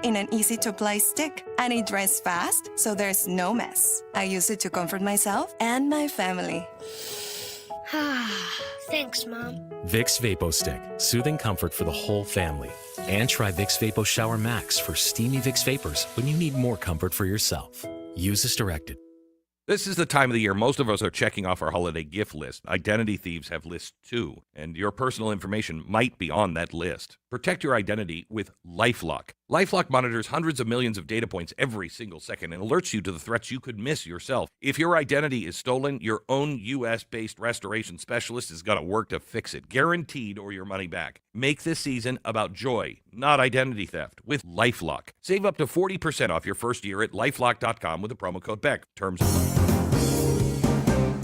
in an easy-to-apply stick, and it dries fast, so there's no mess. I use it to comfort myself and my family. Thanks, Mom. Vicks Vapo Stick, soothing comfort for the whole family. And try Vicks Vapo Shower Max for steamy Vicks Vapors when you need more comfort for yourself. Use as directed. This is the time of the year most of us are checking off our holiday gift list. Identity thieves have lists too, and your personal information might be on that list. Protect your identity with LifeLock. LifeLock monitors hundreds of millions of data points every single second and alerts you to the threats you could miss yourself. If your identity is stolen, your own U.S.-based restoration specialist is going to work to fix it, guaranteed, or your money back. Make this season about joy, not identity theft, with LifeLock. Save up to 40% off your first year at LifeLock.com with the promo code BECK. Terms apply.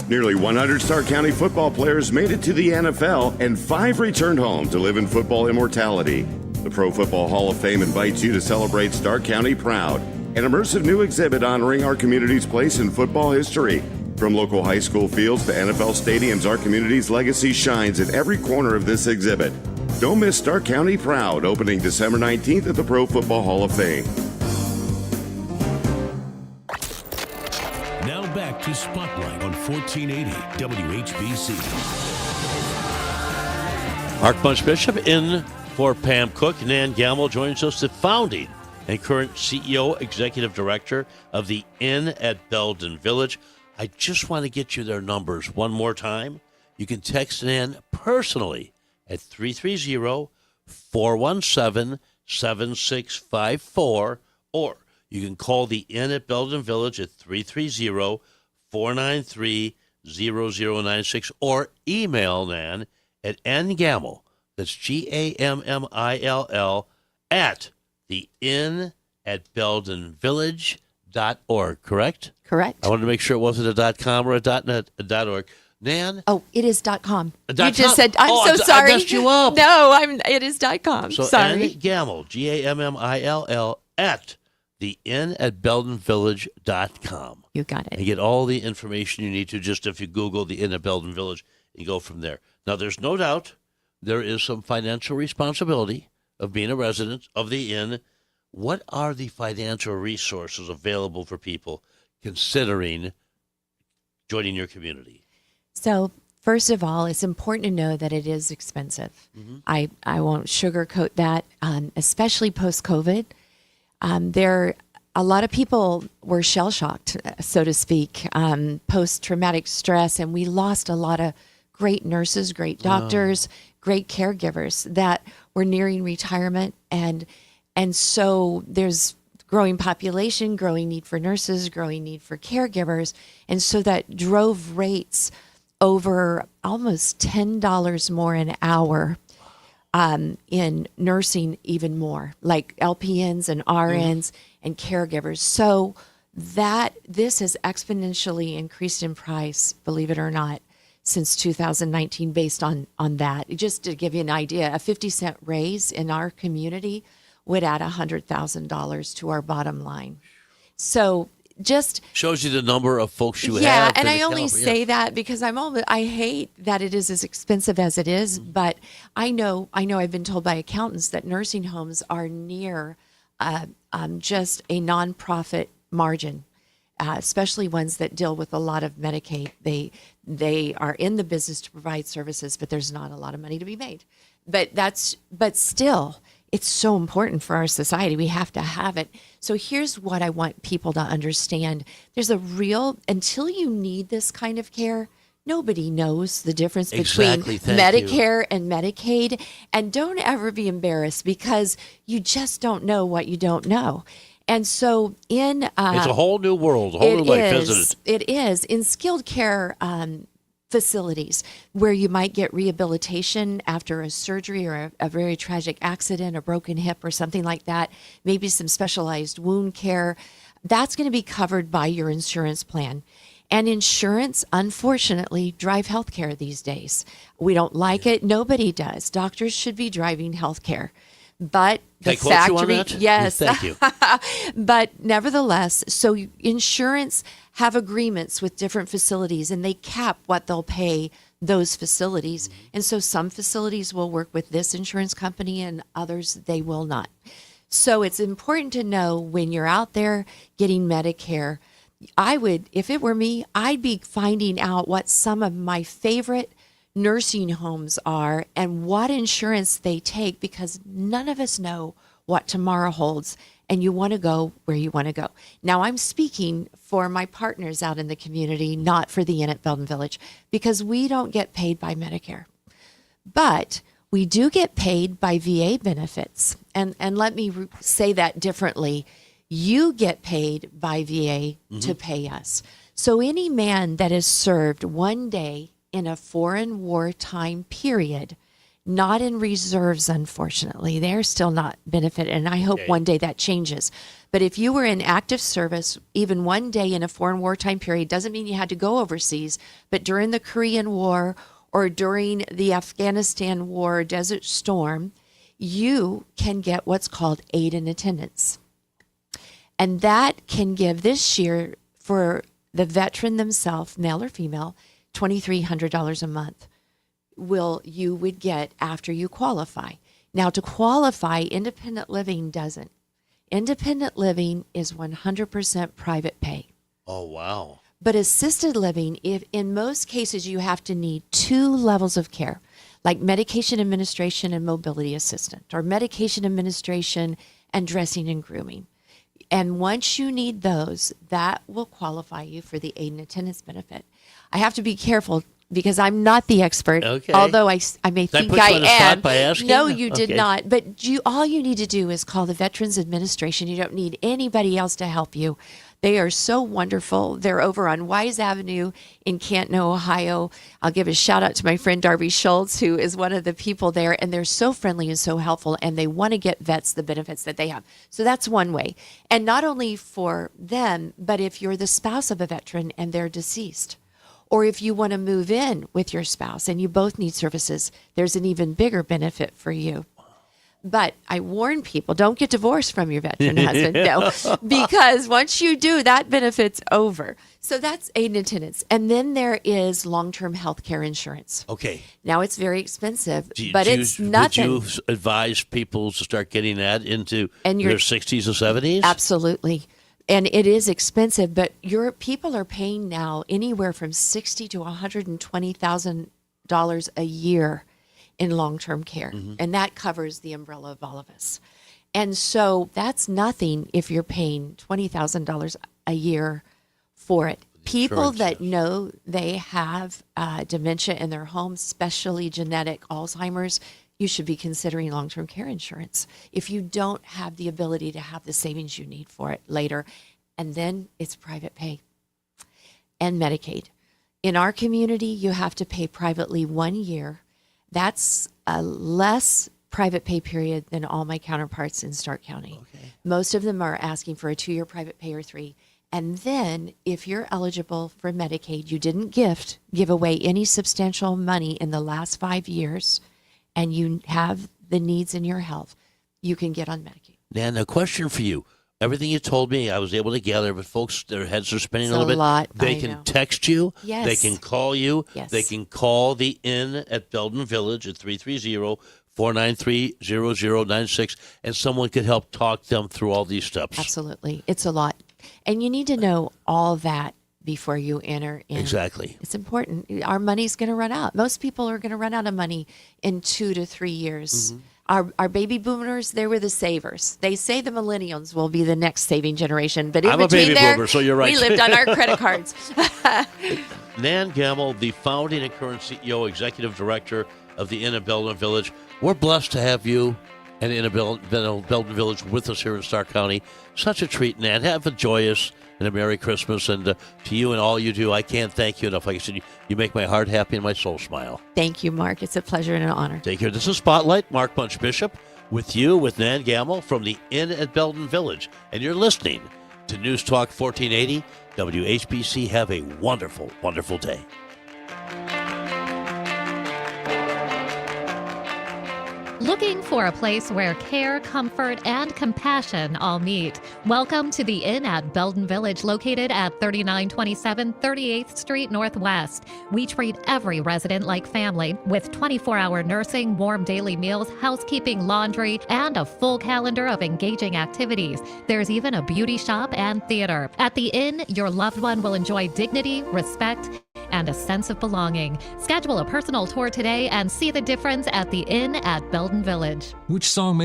Nearly 100 Stark County football players made it to the NFL, and 5 returned home to live in football immortality. The Pro Football Hall of Fame invites you to celebrate Stark County proud, an immersive new exhibit honoring our community's place in football history. From local high school fields to NFL stadiums, our community's legacy shines in every corner of this exhibit. Don't miss Stark County Proud, opening December 19th at the Pro Football Hall of Fame. Now back to Spotlight on 1480 WHBC. Mark Bunch Bishop in for Pam Cook. Nan Gamble joins us, the founding and current CEO, Executive Director of the Inn at Belden Village. I just want to get you their numbers one more time. You can text Nan personally at 330-417-7654, or you can call the Inn at Belden Village at 330-493-0096, or email Nan at ngammill, that's GAMMILL, at the Inn at BeldenVillage.org, correct? Correct. I wanted to make sure it wasn't a .com or a .net, a .org. Nan? Oh, it is .com. A You .com? just said, I'm so I sorry. messed you up. No, it is .com. So sorry. N Gammill, GAMMILL, at the Inn at BeldenVillage.com. You got it. And get all the information you need to, just if you Google the Inn at Belden Village and go from there. Now, there's no doubt there is some financial responsibility of being a resident of the inn. What are the financial resources available for people considering joining your community? So, first of all, it's important to know that it is expensive. Mm-hmm. I won't sugarcoat that, especially post-COVID. A lot of people were shell-shocked, so to speak, post-traumatic stress, and we lost a lot of great nurses, great doctors, great caregivers that were nearing retirement, and so there's growing population, growing need for nurses, growing need for caregivers, and so that drove rates over almost $10 more an hour in nursing, even more, like LPNs and RNs and caregivers. So this has exponentially increased in price, believe it or not, since 2019 based on that. Just to give you an idea, a 50-cent raise in our community would add $100,000 to our bottom line. So just shows you the number of folks you have. yeah, and I only say that because I hate that it is as expensive as it is, but I know I've been told by accountants that nursing homes are near just a nonprofit margin, especially ones that deal with a lot of Medicaid. They are in the business to provide services, but there's not a lot of money to be made. But still, it's so important for our society. We have to have it. So here's what I want people to understand. There's until you need this kind of care, nobody knows the difference between Medicare and Medicaid. And don't ever be embarrassed because you just don't know what you don't know. And so it's a whole new world, a whole new life, isn't it? It is. In skilled care facilities where you might get rehabilitation after a surgery or a very tragic accident, a broken hip or something like that, maybe some specialized wound care, that's going to be covered by your insurance plan. And insurance, unfortunately, drive healthcare these days. We don't like it. Nobody does. Doctors should be driving healthcare. But the factory, yes, thank you. But nevertheless, so insurance have agreements with different facilities, and they cap what they'll pay those facilities. And so some facilities will work with this insurance company, and others they will not. So it's important to know when you're out there getting Medicare. If it were me, I'd be finding out what some of my favorite nursing homes are and what insurance they take, because none of us know what tomorrow holds, and you want to go where you want to go. Now, I'm speaking for my partners out in the community, not for the Inn at Belden Village, because we don't get paid by Medicare. But we do get paid by VA benefits. And let me say that differently. You get paid by VA to pay us. So any man that has served one day in a foreign wartime period, not in reserves, unfortunately, they're still not benefited. And I hope one day that changes. But if you were in active service, even one day in a foreign wartime period, doesn't mean you had to go overseas, but during the Korean War or during the Afghanistan War, Desert Storm, you can get what's called aid in attendance. And that can give this year for the veteran themselves, male or female, $2,300 a month you would get after you qualify. Now, to qualify, independent living doesn't. Independent living is 100% private pay. Oh, wow. But assisted living, if in most cases you have to need 2 levels of care, like medication administration and mobility assistant, or medication administration and dressing and grooming. And once you need those, that will qualify you for the aid and attendance benefit. I have to be careful because I'm not the expert, although I may think I am. By asking? No, you did not. But all you need to do is call the Veterans Administration. You don't need anybody else to help you. They are so wonderful. They're over on Wise Avenue in Canton, Ohio. I'll give a shout out to my friend Darby Schultz, who is one of the people there, and they're so friendly and so helpful, and they want to get vets the benefits that they have. So that's one way. And not only for them, but if you're the spouse of a veteran and they're deceased, or if you want to move in with your spouse and you both need services, there's an even bigger benefit for you. But I warn people, don't get divorced from your veteran husband, no, because once you do, that benefit's over. So that's aid and attendance. And then there is long-term health care insurance. Okay. Now, it's very expensive, but it's nothing. Would you advise people to start getting that into their 60s and 70s? Absolutely. And it is expensive, but your people are paying now anywhere from $60,000 to $120,000 a year in long-term care. And that covers the umbrella of all of us. And so that's nothing if you're paying $20,000 a year for it. People that know they have dementia in their home, especially genetic Alzheimer's, you should be considering long-term care insurance if you don't have the ability to have the savings you need for it later. And then it's private pay and Medicaid. In our community, you have to pay privately 1 year. That's a less private pay period than all my counterparts in Stark County. Okay. Most of them are asking for a 2-year private pay or 3. And then if you're eligible for Medicaid, you didn't give away any substantial money in the last 5 years, and you have the needs in your health, you can get on Medicaid. Nan, a question for you. everything you told me, I was able to gather, but folks, their heads are spinning It's a little a bit. lot, They I can know. text you. Yes. They can call you. Yes. They can call the Inn at Belden Village at 330-493-0096, and someone could help talk them through all these steps. Absolutely. It's a lot. And you need to know all that before you enter in. Exactly. It's important. Our money's going to run out. Most people are going to run out of money in 2 to 3 years. Our baby boomers, they were the savers. They say the millennials will be the next saving generation. But in I'm a between baby there, boomer, so you're right. we lived on our credit cards. Nan Gamble, the founding and current CEO, Executive Director of the Inn at Belden Village. We're blessed to have you and Inn at Belden Village with us here in Stark County. Such a treat, Nan. Have a joyous and a Merry Christmas. And to you and all you do, I can't thank you enough. Like I said, you make my heart happy and my soul smile. Thank you, Mark. It's a pleasure and an honor. Take care. This is Spotlight. Mark Bunch Bishop with you, with Nan Gamble from the Inn at Belden Village. And you're listening to News Talk 1480 WHBC. Have a wonderful, wonderful day. Looking for a place where care, comfort, and compassion all meet? Welcome to the Inn at Belden Village, located at 3927 38th Street Northwest. We treat every resident like family with 24-hour nursing, warm daily meals, housekeeping, laundry, and a full calendar of engaging activities. There's even a beauty shop and theater. At the Inn, your loved one will enjoy dignity, respect, and a sense of belonging. Schedule a personal tour today and see the difference at the Inn at Belden Village. Which song makes